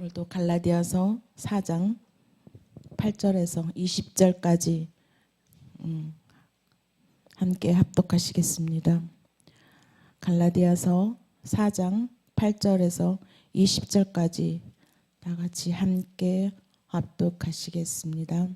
오늘도 갈라디아서 4장 8절에서 20절까지 함께 합독하시겠습니다. 갈라디아서 4장 8절에서 20절까지 다 같이 함께 합독하시겠습니다.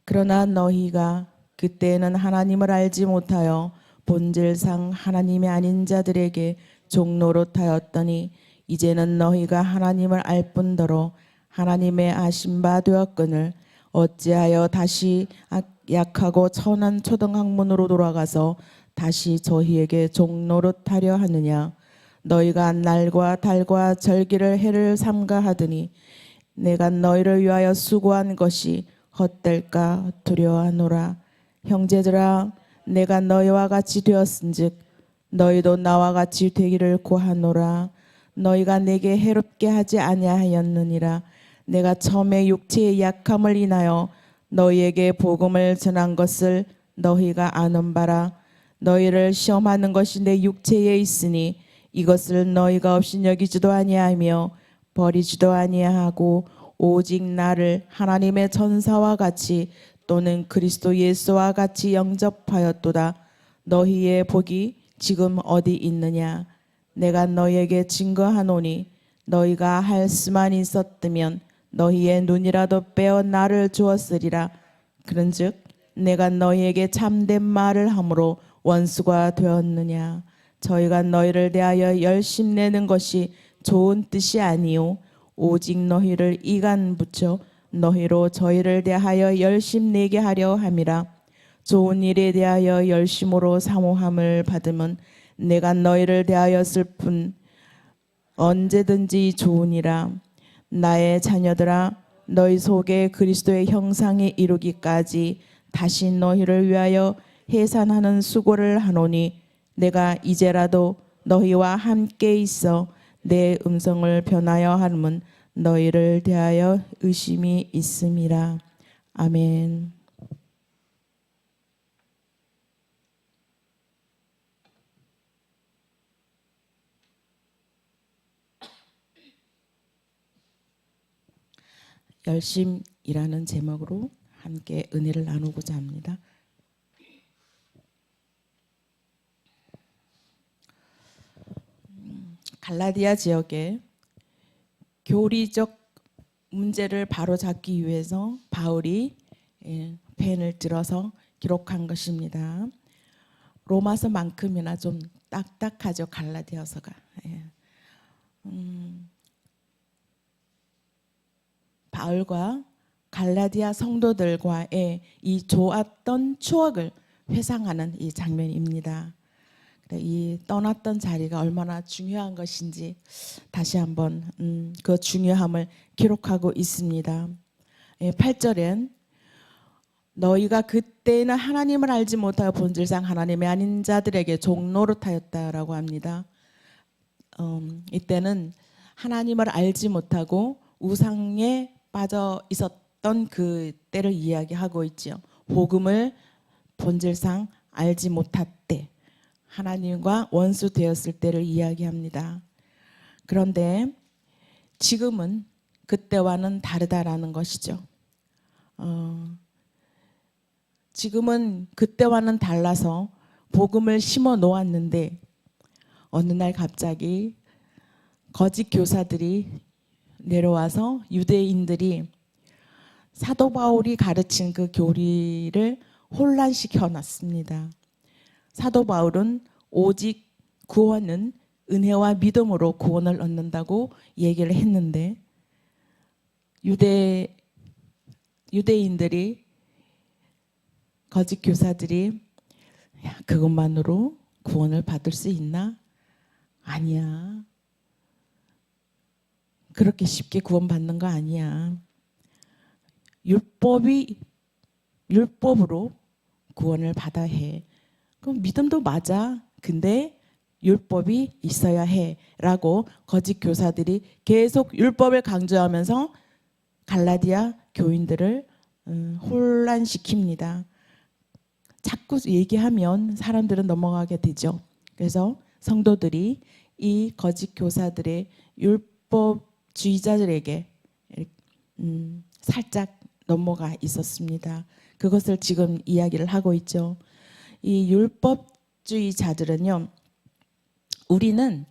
그러나 너희가 그때는 하나님을 알지 못하여 본질상 하나님이 아닌 자들에게 종노릇하였더니 이제는 너희가 하나님을 알 뿐더러 하나님의 아신 바 되었거늘 어찌하여 다시 약하고 천한 초등학문으로 돌아가서 다시 저희에게 종노릇하려 하느냐. 너희가 날과 달과 절기를 해를 삼가하더니 내가 너희를 위하여 수고한 것이 헛될까 두려워하노라. 형제들아, 내가 너희와 같이 되었은즉 너희도 나와 같이 되기를 구하노라. 너희가 내게 해롭게 하지 아니하였느니라. 내가 처음에 육체의 약함을 인하여 너희에게 복음을 전한 것을 너희가 아는 바라. 너희를 시험하는 것이 내 육체에 있으니 이것을 너희가 없이 여기지도 아니하며 버리지도 아니하고 오직 나를 하나님의 전사와 같이 또는 그리스도 예수와 같이 영접하였도다. 너희의 복이 지금 어디 있느냐? 내가 너희에게 증거하노니 너희가 할 수만 있었다면 너희의 눈이라도 빼어 나를 주었으리라. 그런즉 내가 너희에게 참된 말을 함으로 원수가 되었느냐? 저희가 너희를 대하여 열심 내는 것이 좋은 뜻이 아니요 오직 너희를 이간 붙여 너희로 저희를 대하여 열심 내게 하려 함이라. 좋은 일에 대하여 열심으로 사모함을 받으면 내가 너희를 대하였을 뿐 언제든지 좋으니라. 나의 자녀들아, 너희 속에 그리스도의 형상에 이루기까지 다시 너희를 위하여 해산하는 수고를 하노니 내가 이제라도 너희와 함께 있어 내 음성을 변하여 하면 너희를 대하여 의심이 있음이라. 아멘. 열심이라는 제목으로 함께 은혜를 나누고자 합니다. 갈라디아 지역에 교리적 문제를 바로잡기 위해서 바울이 펜을 들어서 기록한 것입니다. 로마서만큼이나 좀 딱딱하죠, 갈라디아서가. 바울과 갈라디아 성도들과의 이 좋았던 추억을 회상하는 이 장면입니다. 이 떠났던 자리가 얼마나 중요한 것인지 다시 한번 그 중요함을 기록하고 있습니다. 8절엔 너희가 그때는 하나님을 알지 못하여 본질상 하나님이 아닌 자들에게 종노릇하였다라고 합니다. 이때는 하나님을 알지 못하고 우상에 빠져 있었던 그 때를 이야기하고 있지요. 복음을 본질상 알지 못했대. 하나님과 원수 되었을 때를 이야기합니다. 그런데 지금은 그때와는 다르다라는 것이죠. 지금은 그때와는 달라서 복음을 심어 놓았는데 어느 날 갑자기 거짓 교사들이 내려와서 유대인들이 사도 바울이 가르친 그 교리를 혼란시켜 놨습니다. 사도 바울은 오직 구원은 은혜와 믿음으로 구원을 얻는다고 얘기를 했는데 유대인들이 거짓 교사들이 그것만으로 구원을 받을 수 있나? 아니야. 그렇게 쉽게 구원받는 거 아니야. 율법으로 구원을 받아야 해. 그럼 믿음도 맞아. 근데 율법이 있어야 해. 라고 거짓 교사들이 계속 율법을 강조하면서 갈라디아 교인들을 혼란시킵니다. 자꾸 얘기하면 사람들은 넘어가게 되죠. 그래서 성도들이 이 거짓 교사들의 율법 율법주의자들에게 살짝 넘어가 있었습니다. 그것을 지금 이야기를 하고 있죠. 이 율법주의자들은요, 우리는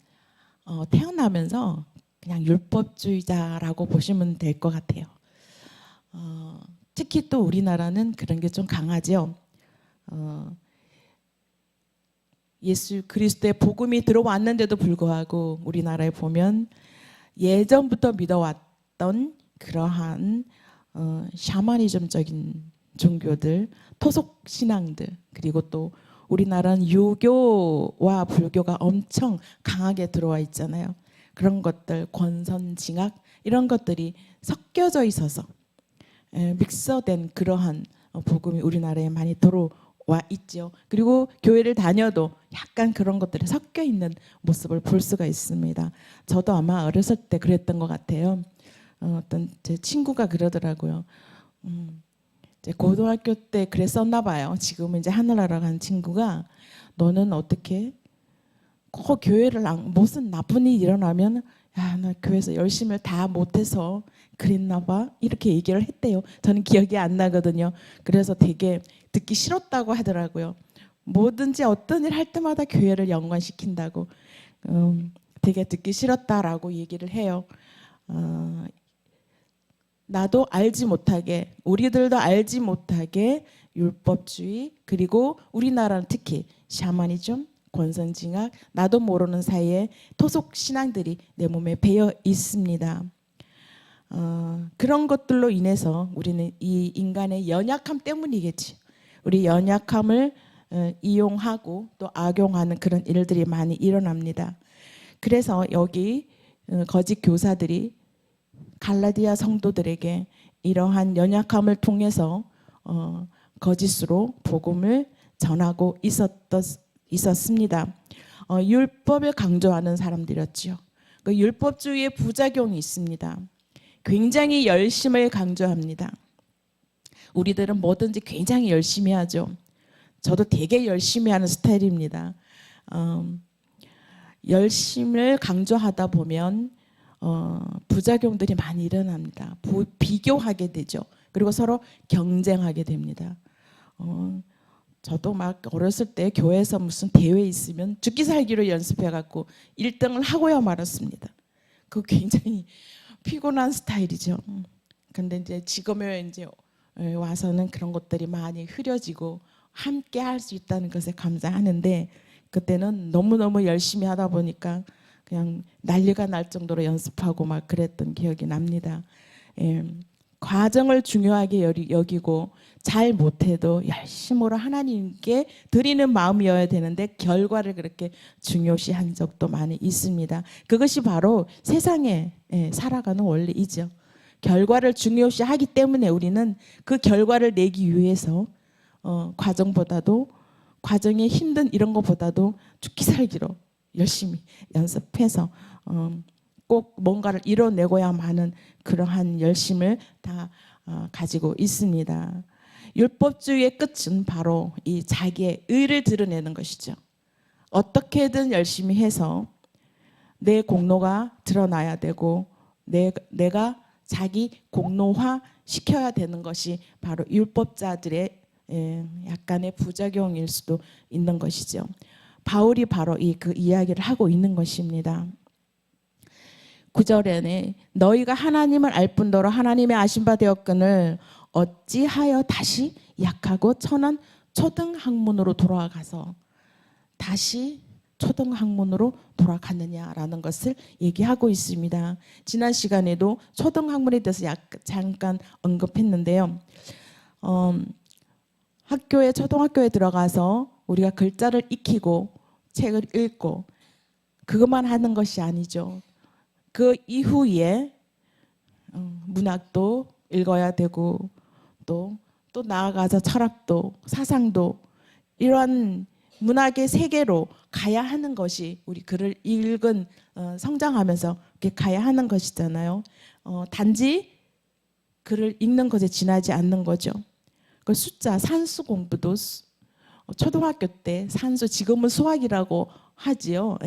태어나면서 그냥 율법주의자라고 보시면 될 것 같아요. 특히 또 우리나라는 그런 게 좀 강하죠. 예수 그리스도의 복음이 들어왔는데도 불구하고 우리나라에 보면 예전부터 믿어왔던 그러한 샤머니즘적인 종교들, 토속 신앙들, 그리고 또 우리나라는 유교와 불교가 엄청 강하게 들어와 있잖아요. 그런 것들, 권선징악 이런 것들이 섞여져 있어서 믹서된 그러한 복음이 우리나라에 많이 들어와 있죠. 그리고 교회를 다녀도 약간 그런 것들이 섞여 있는 모습을 볼 수가 있습니다. 저도 아마 어렸을 때 그랬던 것 같아요. 어떤 제 친구가 그러더라고요. 이제 고등학교 때 그랬었나 봐요. 지금은 이제 하늘나라 간 친구가 너는 어떻게 꼭 교회를 무슨 나쁜 일이 일어나면 야, 나 교회에서 열심히 다 못해서 그랬나 봐 이렇게 얘기를 했대요. 저는 기억이 안 나거든요. 그래서 되게 듣기 싫었다고 하더라고요. 뭐든지 어떤 일 할 때마다 교회를 연관시킨다고 되게 듣기 싫었다라고 얘기를 해요. 나도 알지 못하게, 우리들도 알지 못하게 율법주의, 그리고 우리나라는 특히 샤머니즘, 권선징악, 나도 모르는 사이에 토속 신앙들이 내 몸에 배어 있습니다. 그런 것들로 인해서 우리는 이 인간의 연약함 때문이겠지. 우리 연약함을 이용하고 또 악용하는 그런 일들이 많이 일어납니다. 그래서 여기 거짓 교사들이 갈라디아 성도들에게 이러한 연약함을 통해서 거짓으로 복음을 전하고 있었습니다. 율법을 강조하는 사람들이었죠. 그 율법주의의 부작용이 있습니다. 굉장히 열심을 강조합니다. 우리들은 뭐든지 굉장히 열심히 하죠. 저도 되게 열심히 하는 스타일입니다. 열심을 강조하다 보면 부작용들이 많이 일어납니다. 비교하게 되죠. 그리고 서로 경쟁하게 됩니다. 저도 막 어렸을 때 교회에서 무슨 대회 있으면 죽기 살기로 연습해갖고 1등을 하고야 말았습니다. 그거 굉장히 피곤한 스타일이죠. 근데 이제 지금에 이제 와서는 그런 것들이 많이 흐려지고 함께 할 수 있다는 것에 감사하는데 그때는 너무너무 열심히 하다 보니까 그냥 난리가 날 정도로 연습하고 막 그랬던 기억이 납니다. 과정을 중요하게 여기고 잘 못해도 열심으로 하나님께 드리는 마음이어야 되는데 결과를 그렇게 중요시한 적도 많이 있습니다. 그것이 바로 세상에 살아가는 원리이죠. 결과를 중요시하기 때문에 우리는 그 결과를 내기 위해서 과정보다도 과정의 힘든 이런 것보다도 죽기 살기로 열심히 연습해서 꼭 뭔가를 이뤄내고야 하는 그러한 열심을 다 가지고 있습니다. 율법주의의 끝은 바로 이 자기의 의를 드러내는 것이죠. 어떻게든 열심히 해서 내 공로가 드러나야 되고 내가 자기 공로화 시켜야 되는 것이 바로 율법자들의 약간의 부작용일 수도 있는 것이죠. 바울이 바로 그 이야기를 하고 있는 것입니다. 9절에는 너희가 하나님을 알 뿐더러 하나님의 아신 바 되었거늘 어찌하여 다시 약하고 천한 초등학문으로 돌아가서 다시 초등학문으로 돌아갔느냐라는 것을 얘기하고 있습니다. 지난 시간에도 초등학문에 대해서 잠깐 언급했는데요. 초등학교에 들어가서 우리가 글자를 익히고 책을 읽고 그것만 하는 것이 아니죠. 그 이후에 문학도 읽어야 되고 또 나아가서 철학도 사상도 이러한 문학의 세계로 가야 하는 것이 우리 글을 읽은 성장하면서 이렇게 가야 하는 것이잖아요. 단지 글을 읽는 것에 지나지 않는 거죠. 그 숫자 산수 공부도 초등학교 때 산수 지금은 수학이라고 하지요.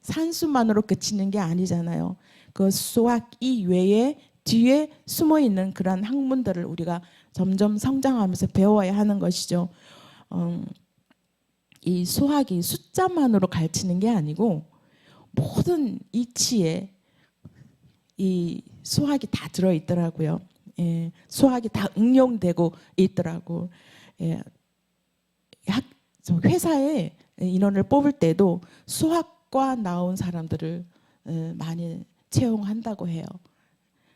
산수만으로 그치는 게 아니잖아요. 그 수학 이외에 뒤에 숨어 있는 그런 학문들을 우리가 점점 성장하면서 배워야 하는 것이죠. 이 수학이 숫자만으로 가르치는 게 아니고 모든 이치에 이 수학이 다 들어 있더라고요. 예, 수학이 다 응용되고 있더라고. 예, 회사에 인원을 뽑을 때도 수학과 나온 사람들을 많이 채용한다고 해요.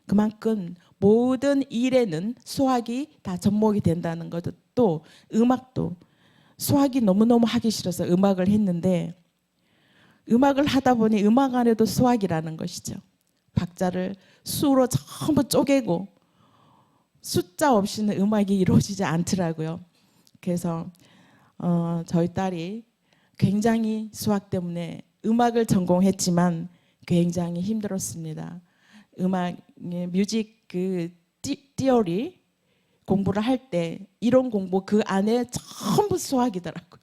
그만큼 모든 일에는 수학이 다 접목이 된다는 것도, 또 음악도 수학이 너무너무 하기 싫어서 음악을 했는데 음악을 하다 보니 음악 안에도 수학이라는 것이죠. 박자를 수로 전부 쪼개고 숫자 없이는 음악이 이루어지지 않더라고요. 그래서 저희 딸이 굉장히 수학 때문에 음악을 전공했지만 굉장히 힘들었습니다. 음악의 뮤직 그 티어리 공부를 할 때 이론 공부 그 안에 전부 수학이더라고요.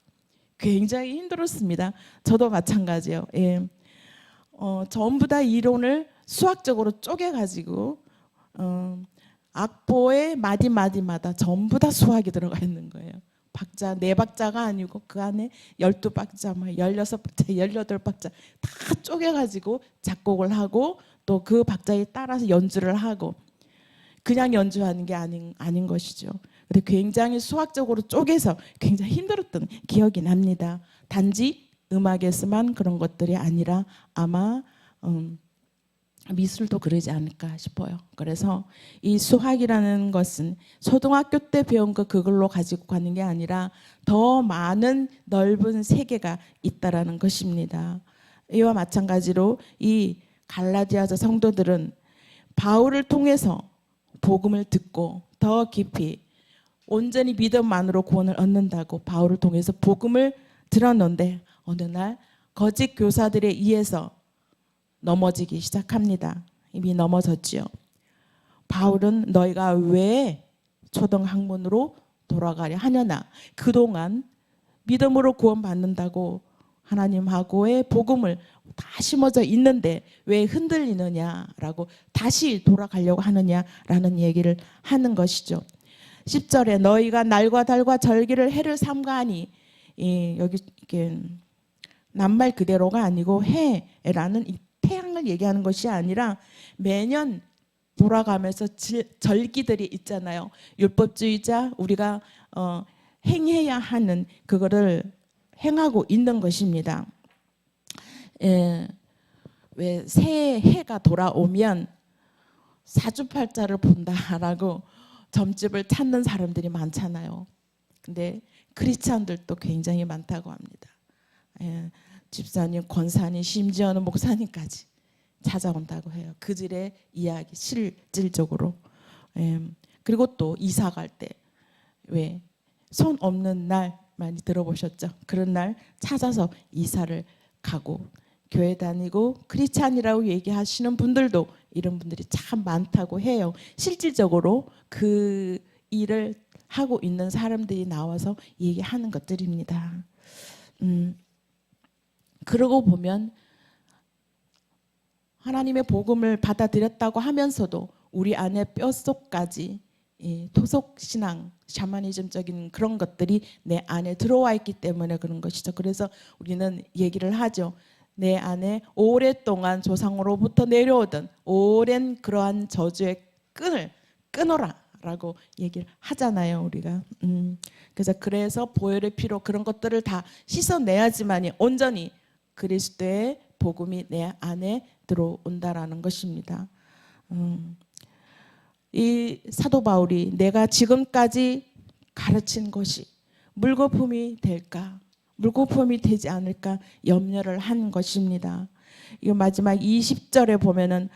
굉장히 힘들었습니다. 저도 마찬가지예요. 예. 전부 다 이론을 수학적으로 쪼개가지고 악보의 마디마디마다 전부 다 수학이 들어가 있는 거예요. 박자, 4박자가 아니고 그 안에 12박자, 16박자, 18박자 다 쪼개가지고 작곡을 하고 또 그 박자에 따라서 연주를 하고 그냥 연주하는 게 아닌 것이죠. 근데 굉장히 수학적으로 쪼개서 굉장히 힘들었던 기억이 납니다. 단지 음악에서만 그런 것들이 아니라 아마 미술도 그러지 않을까 싶어요. 그래서 이 수학이라는 것은 초등학교 때 배운 거 그걸로 가지고 가는 게 아니라 더 많은 넓은 세계가 있다라는 것입니다. 이와 마찬가지로 이 갈라디아서 성도들은 바울을 통해서 복음을 듣고 더 깊이 온전히 믿음만으로 구원을 얻는다고 바울을 통해서 복음을 들었는데 어느 날 거짓 교사들에 의해서 넘어지기 시작합니다. 이미 넘어졌지요. 바울은 너희가 왜 초등학문으로 돌아가려 하냐나 그동안 믿음으로 구원받는다고 하나님하고의 복음을 다 심어져 있는데 왜 흔들리느냐라고 다시 돌아가려고 하느냐라는 얘기를 하는 것이죠. 10절에 너희가 날과 달과 절기를 해를 삼가하니 여기 이렇게 낱말 그대로가 아니고 해라는 이 태양을 얘기하는 것이 아니라 매년 돌아가면서 절기들이 있잖아요. 율법주의자 우리가 행해야 하는 그거를 행하고 있는 것입니다. 왜 새해가 돌아오면 사주팔자를 본다라고 점집을 찾는 사람들이 많잖아요. 근데 크리스찬들도 굉장히 많다고 합니다. 집사님, 권사님, 심지어는 목사님까지 찾아온다고 해요. 그들의 이야기 실질적으로. 그리고 또 이사 갈 때 왜 손 없는 날 많이 들어보셨죠? 그런 날 찾아서 이사를 가고 교회 다니고 크리스찬이라고 얘기하시는 분들도 이런 분들이 참 많다고 해요. 실질적으로 그 일을 하고 있는 사람들이 나와서 얘기하는 것들입니다. 그러고 보면 하나님의 복음을 받아들였다고 하면서도 우리 안에 뼛속까지 토속 신앙, 샤머니즘적인 그런 것들이 내 안에 들어와 있기 때문에 그런 것이죠. 그래서 우리는 얘기를 하죠. 내 안에 오랫동안 조상으로부터 내려오던 오랜 그러한 저주의 끈을 끊어라 라고 얘기를 하잖아요, 우리가. 그래서 보혈의 피로 그런 것들을 다 씻어내야지만이 온전히 그리스도의 복음이 내 안에 들어온다라는 것입니다. 이 사도 바울이 내가 지금까지 가르친 것이 물거품이 될까, 물거품이 되지 않을까 염려를 한 것입니다. 이 마지막 20절에 보면은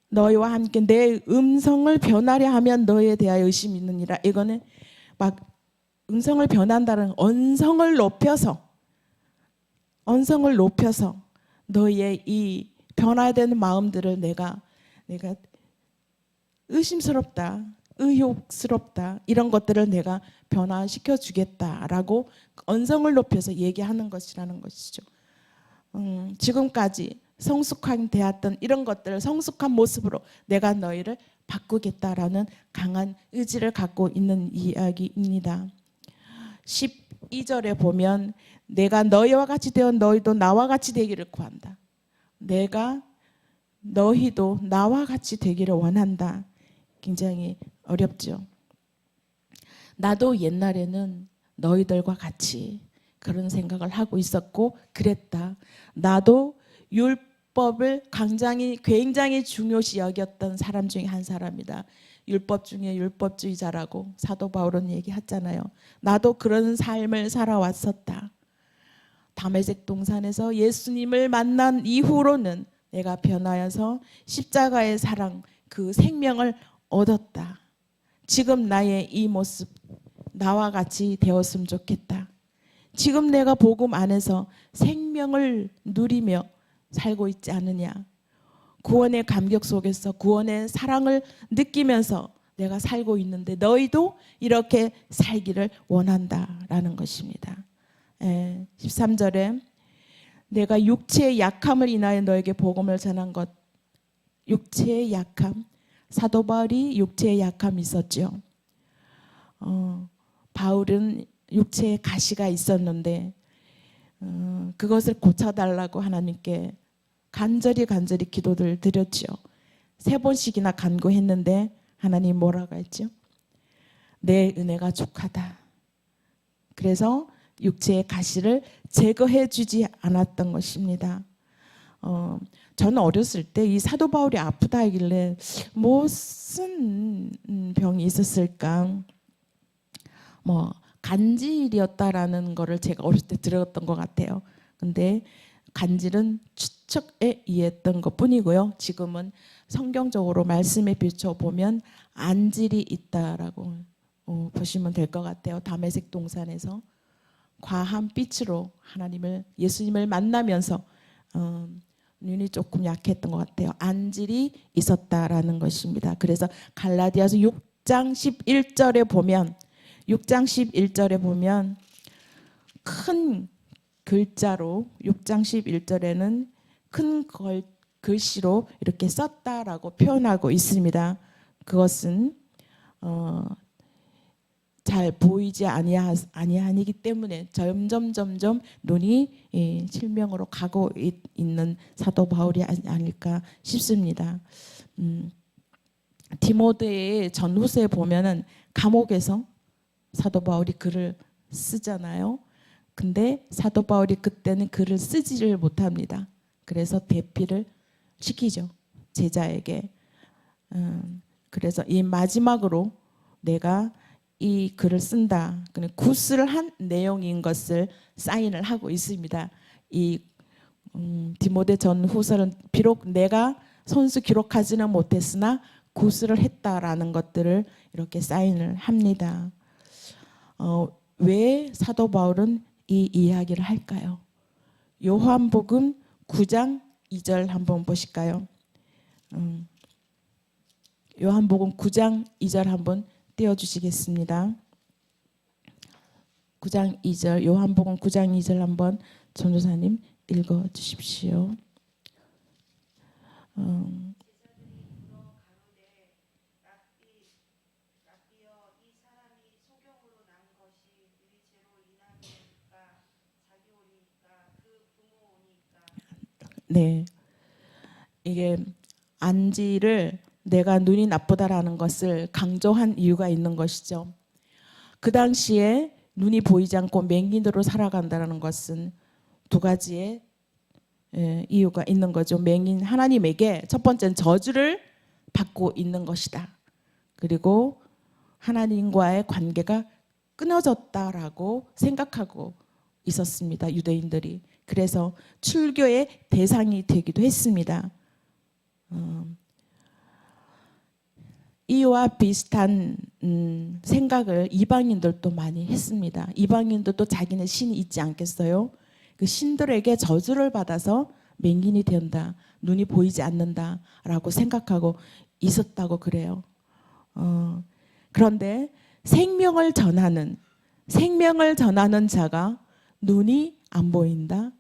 너희와 함께 내 음성을 변하려 하면 너희에 대하여 의심이 있느니라. 이거는 막 음성을 변한다는 언성을 높여서 너희의 이 변화되는 마음들을 내가 의심스럽다, 의혹스럽다 이런 것들을 내가 변화시켜 주겠다라고 언성을 높여서 얘기하는 것이라는 것이죠. 지금까지 성숙한 되었던 이런 것들을 성숙한 모습으로 내가 너희를 바꾸겠다라는 강한 의지를 갖고 있는 이야기입니다. 12절에 보면 내가 너희와 같이 되어 너희도 나와 같이 되기를 구한다. 내가 너희도 나와 같이 되기를 원한다. 굉장히 어렵죠. 나도 옛날에는 너희들과 같이 그런 생각을 하고 있었고 그랬다. 나도 율법을 굉장히 중요시 여겼던 사람 중에 한 사람이다. 율법 중에 율법주의자라고 사도 바울은 얘기했잖아요. 나도 그런 삶을 살아왔었다. 다메섹 동산에서 예수님을 만난 이후로는 내가 변하여서 십자가의 사랑, 그 생명을 얻었다. 지금 나의 이 모습 나와 같이 되었으면 좋겠다. 지금 내가 복음 안에서 생명을 누리며 살고 있지 않느냐. 구원의 감격 속에서 구원의 사랑을 느끼면서 내가 살고 있는데 너희도 이렇게 살기를 원한다라는 것입니다. 13절에 내가 육체의 약함을 인하여 너에게 복음을 전한 것. 육체의 약함. 사도 바울이 육체의 약함이 있었죠. 바울은 육체에 가시가 있었는데 그것을 고쳐달라고 하나님께 간절히 기도를 드렸죠. 3번씩이나 간구했는데 하나님 뭐라고 했죠? 내 은혜가 족하다. 그래서 육체의 가시를 제거해 주지 않았던 것입니다. 저는 어렸을 때 이 사도 바울이 아프다 하길래 무슨 병이 있었을까? 뭐 간질이었다라는 거를 제가 어렸을 때 들었던 것 같아요. 근데 간질은 추측에 의했던 것뿐이고요. 지금은 성경적으로 말씀에 비춰보면 안질이 있다라고 보시면 될 것 같아요. 다메섹 동산에서 과한 빛으로 예수님을 만나면서 눈이 조금 약했던 것 같아요. 안질이 있었다라는 것입니다. 그래서 갈라디아서 6장 11절에 보면 큰 글자로 6장 11절에는 큰 글씨로 이렇게 썼다라고 표현하고 있습니다. 그것은 잘 보이지 아니하기 때문에 점점 눈이 실명으로 가고 있는 사도 바울이 아닐까 싶습니다. 디모데의 전후서에 보면은 감옥에서 사도 바울이 글을 쓰잖아요. 근데 사도 바울이 그때는 글을 쓰지를 못합니다. 그래서 대피를 시키죠. 제자에게. 그래서 이 마지막으로 내가 이 글을 쓴다. 구술을 한 내용인 것을 사인을 하고 있습니다. 이 디모데 전후서는 비록 내가 손수 기록하지는 못했으나 구술을 했다라는 것들을 이렇게 사인을 합니다. 왜 사도 바울은 이 이야기를 할까요? 요한복음 9장 2절 한번 보실까요? 요한복음 9장 2절 한번 띄워주시겠습니다. 9장 2절 요한복음 9장 2절 한번 전도사님 읽어주십시오. 네, 이게 안지를 내가 눈이 나쁘다라는 것을 강조한 이유가 있는 것이죠. 그 당시에 눈이 보이지 않고 맹인으로 살아간다는 것은 두 가지의 이유가 있는 거죠. 맹인 하나님에게 첫 번째는 저주를 받고 있는 것이다. 그리고 하나님과의 관계가 끊어졌다라고 생각하고 있었습니다. 유대인들이. 그래서 출교의 대상이 되기도 했습니다. 이와 비슷한 생각을 이방인들도 많이 했습니다. 이방인들도 자기네 신이 있지 않겠어요? 그 신들에게 저주를 받아서 맹인이 된다, 눈이 보이지 않는다라고 생각하고 있었다고 그래요. 그런데 생명을 전하는 자가 눈이 안 보인다,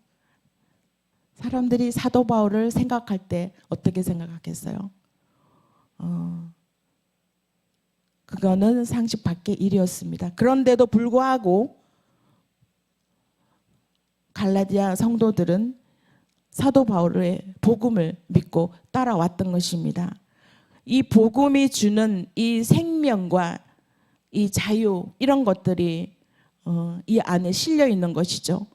사람들이 사도 바울을 생각할 때 어떻게 생각하겠어요? 그거는 상식 밖의 일이었습니다. 그런데도 불구하고 갈라디아 성도들은 사도 바울의 복음을 믿고 따라왔던 것입니다. 이 복음이 주는 이 생명과 이 자유, 이런 것들이 이 안에 실려 있는 것이죠.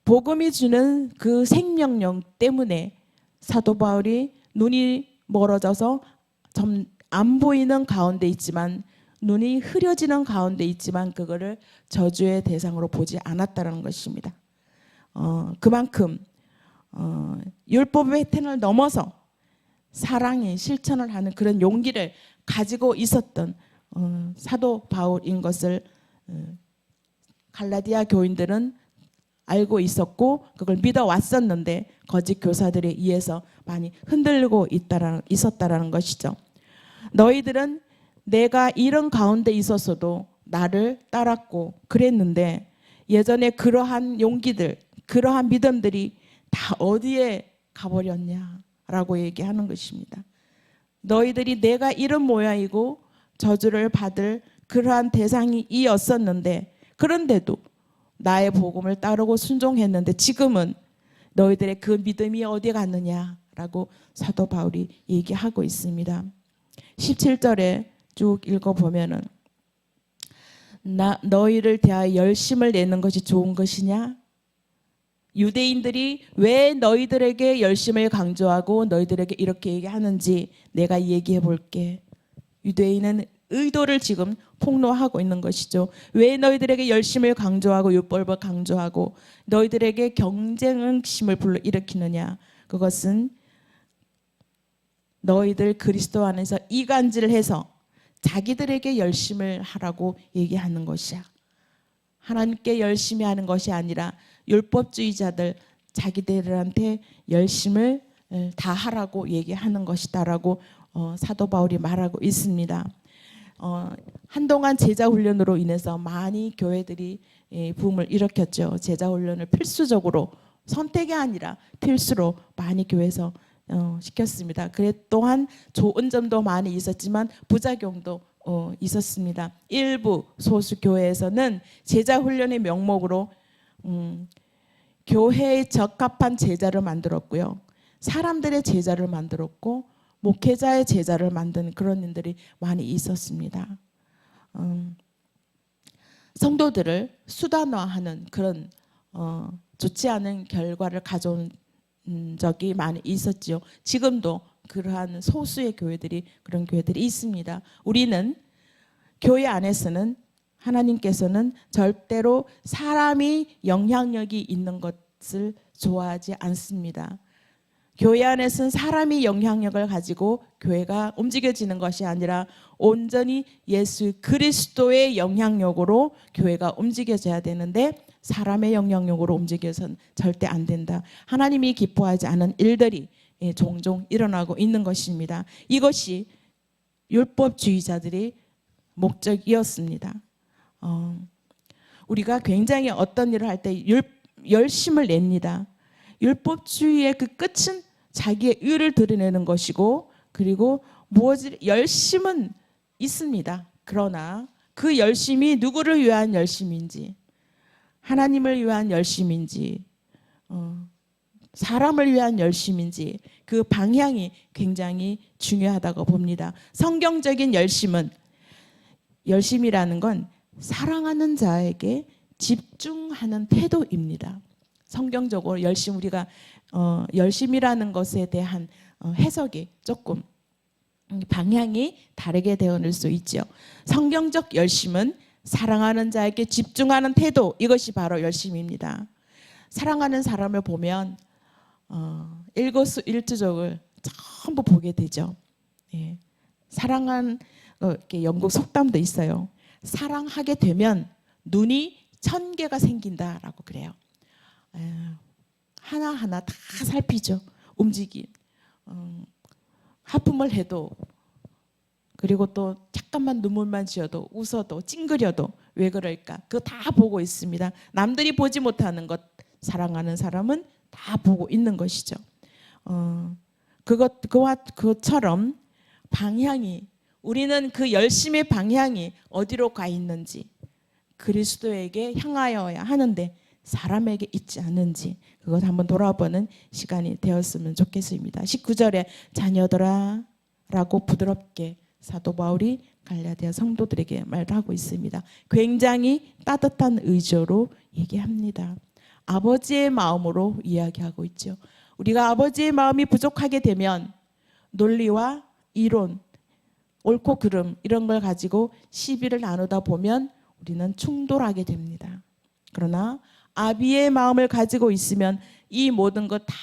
복음이 주는 그 생명력 때문에 사도 바울이 눈이 멀어져서 좀 안 보이는 가운데 있지만, 눈이 흐려지는 가운데 있지만 그거를 저주의 대상으로 보지 않았다는 것입니다. 그만큼 율법의 혜택을 넘어서 사랑의 실천을 하는 그런 용기를 가지고 있었던 사도 바울인 것을 갈라디아 교인들은 알고 있었고, 그걸 믿어왔었는데 거짓 교사들에 의해서 많이 흔들리고 있었다라는 것이죠. 너희들은 내가 이런 가운데 있었어도 나를 따랐고 그랬는데, 예전에 그러한 용기들, 그러한 믿음들이 다 어디에 가버렸냐라고 얘기하는 것입니다. 너희들이 내가 이런 모양이고 저주를 받을 그러한 대상이 이었었는데, 그런데도 나의 복음을 따르고 순종했는데 지금은 너희들의 그 믿음이 어디 갔느냐라고 사도 바울이 얘기하고 있습니다. 17절에 쭉 읽어보면은, 너희를 대하여 열심을 내는 것이 좋은 것이냐? 유대인들이 왜 너희들에게 열심을 강조하고 너희들에게 이렇게 얘기하는지 내가 얘기해 볼게. 유대인은 의도를 지금 폭로하고 있는 것이죠. 왜 너희들에게 열심을 강조하고 율법을 강조하고 너희들에게 경쟁심을 불러일으키느냐? 그것은 너희들 그리스도 안에서 이간질을 해서 자기들에게 열심을 하라고 얘기하는 것이야. 하나님께 열심히 하는 것이 아니라 율법주의자들 자기들한테 열심을 다 하라고 얘기하는 것이다라고 사도 바울이 말하고 있습니다. 한동안 제자훈련으로 인해서 많이 교회들이 붐을 일으켰죠. 제자훈련을 필수적으로, 선택이 아니라 필수로 많이 교회에서 시켰습니다. 그래 또한 좋은 점도 많이 있었지만 부작용도 있었습니다. 일부 소수 교회에서는 제자훈련의 명목으로 교회에 적합한 제자를 만들었고요, 사람들의 제자를 만들었고, 목회자의 제자를 만든 그런 일들이 많이 있었습니다. 성도들을 수단화하는 그런 좋지 않은 결과를 가져온 적이 많이 있었죠. 지금도 그러한 소수의 교회들이, 그런 교회들이 있습니다. 우리는 교회 안에서는, 하나님께서는 절대로 사람이 영향력이 있는 것을 좋아하지 않습니다. 교회 안에서는 사람이 영향력을 가지고 교회가 움직여지는 것이 아니라 온전히 예수 그리스도의 영향력으로 교회가 움직여져야 되는데, 사람의 영향력으로 움직여서는 절대 안 된다. 하나님이 기뻐하지 않은 일들이 종종 일어나고 있는 것입니다. 이것이 율법주의자들의 목적이었습니다. 우리가 굉장히 어떤 일을 할 때 열심을 냅니다. 율법주의의 그 끝은 자기의 의를 드러내는 것이고, 그리고 열심은 있습니다. 그러나 그 열심이 누구를 위한 열심인지, 하나님을 위한 열심인지, 사람을 위한 열심인지, 그 방향이 굉장히 중요하다고 봅니다. 성경적인 열심이라는 건 사랑하는 자에게 집중하는 태도입니다. 성경적으로 열심, 우리가 열심이라는 것에 대한 해석이 조금 방향이 다르게 되어질 수 있죠. 성경적 열심은 사랑하는 자에게 집중하는 태도, 이것이 바로 열심입니다. 사랑하는 사람을 보면 일거수일투족을 전부 보게 되죠. 예. 이렇게 영국 속담도 있어요. 사랑하게 되면 눈이 1000개가 생긴다라고 그래요. 하나하나 다 살피죠. 움직임. 하품을 해도, 그리고 또 잠깐만 눈물만 지어도, 웃어도, 찡그려도 왜 그럴까? 그거 다 보고 있습니다. 남들이 보지 못하는 것, 사랑하는 사람은 다 보고 있는 것이죠. 그것처럼 방향이, 우리는 그 열심의 방향이 어디로 가 있는지, 그리스도에게 향하여야 하는데 사람에게 있지 않은지, 그것 한번 돌아보는 시간이 되었으면 좋겠습니다. 19절에 자녀들아 라고 부드럽게 사도 바울이 갈라디아 성도들에게 말하고 있습니다. 굉장히 따뜻한 의조로 얘기합니다. 아버지의 마음으로 이야기하고 있죠. 우리가 아버지의 마음이 부족하게 되면 논리와 이론, 옳고 그름 이런 걸 가지고 시비를 나누다 보면 우리는 충돌하게 됩니다. 그러나 아비의 마음을 가지고 있으면 이 모든 것 다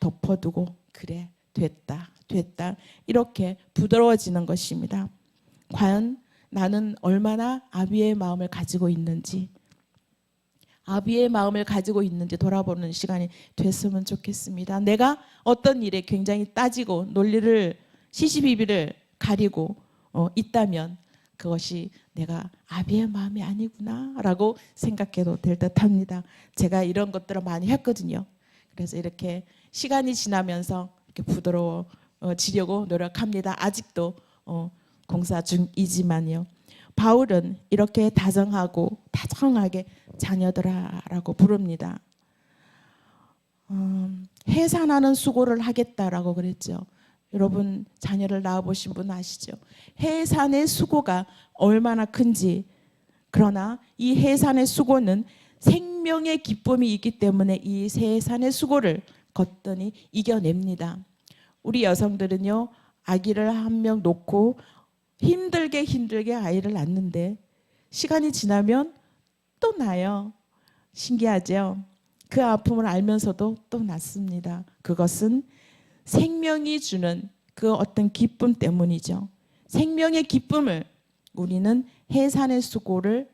덮어두고 그래 됐다 이렇게 부드러워지는 것입니다. 과연 나는 얼마나 아비의 마음을 가지고 있는지, 아비의 마음을 가지고 있는지 돌아보는 시간이 됐으면 좋겠습니다. 내가 어떤 일에 굉장히 따지고 논리를 시시비비를 가리고 있다면 그것이 내가 아비의 마음이 아니구나 라고 생각해도 될 듯합니다. 제가 이런 것들을 많이 했거든요. 그래서 이렇게 시간이 지나면서 이렇게 부드러워지려고 노력합니다. 아직도 공사 중이지만요. 바울은 이렇게 다정하게 자녀들아라고 부릅니다. 해산하는 수고를 하겠다라고 그랬죠. 여러분 자녀를 낳아보신 분 아시죠? 해산의 수고가 얼마나 큰지. 그러나 이 해산의 수고는 생명의 기쁨이 있기 때문에 이 해산의 수고를 거뜬히 이겨냅니다. 우리 여성들은요, 아기를 한 명 놓고 힘들게 아이를 낳는데 시간이 지나면 또 나요. 신기하죠? 그 아픔을 알면서도 또 낳습니다. 그것은 생명이 주는 그 어떤 기쁨 때문이죠. 생명의 기쁨을 우리는 해산의 수고를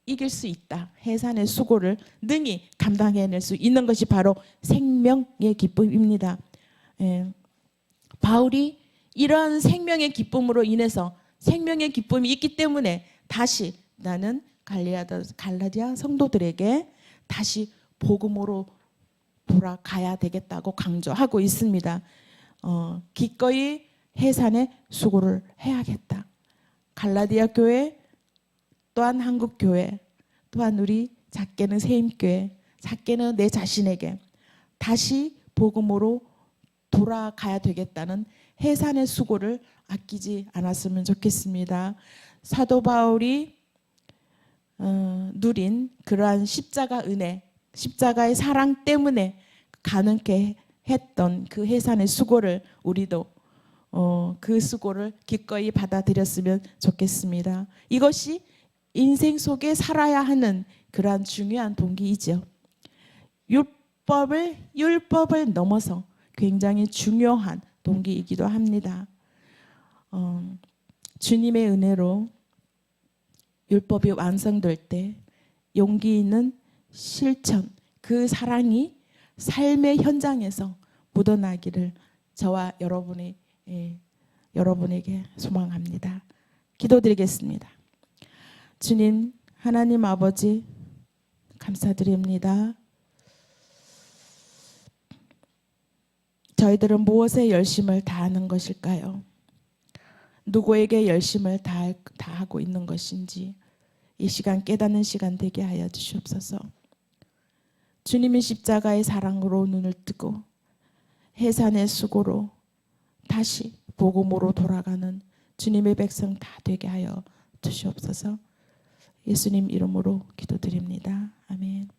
이길 수 있다. 해산의 수고를 능히 감당해낼 수 있는 것이 바로 생명의 기쁨입니다. 바울이 이러한 생명의 기쁨으로 인해서 생명의 기쁨이 있기 때문에 다시 나는 갈라디아 성도들에게 다시 복음으로 돌아가야 되겠다고 강조하고 있습니다. 기꺼이 해산의 수고를 해야겠다. 갈라디아 교회, 또한 한국 교회, 또한 우리 작게는 세임교회, 작게는 내 자신에게 다시 복음으로 돌아가야 되겠다는 해산의 수고를 아끼지 않았으면 좋겠습니다. 사도 바울이 누린 그러한 십자가 은혜, 십자가의 사랑 때문에 가능케 했던 그 해산의 수고를 우리도 그 수고를 기꺼이 받아들였으면 좋겠습니다. 이것이 인생 속에 살아야 하는 그러한 중요한 동기이죠. 율법을 넘어서 굉장히 중요한 동기이기도 합니다. 주님의 은혜로 율법이 완성될 때 용기 있는 실천, 그 사랑이 삶의 현장에서 묻어나기를 저와 여러분에게 소망합니다. 기도드리겠습니다. 주님, 하나님 아버지 감사드립니다. 저희들은 무엇에 열심을 다하는 것일까요? 누구에게 열심을 다하고 있는 것인지 이 시간 깨닫는 시간 되게 하여 주시옵소서. 주님의 십자가의 사랑으로 눈을 뜨고 해산의 수고로 다시 복음으로 돌아가는 주님의 백성 다 되게 하여 주시옵소서. 예수님 이름으로 기도드립니다. 아멘.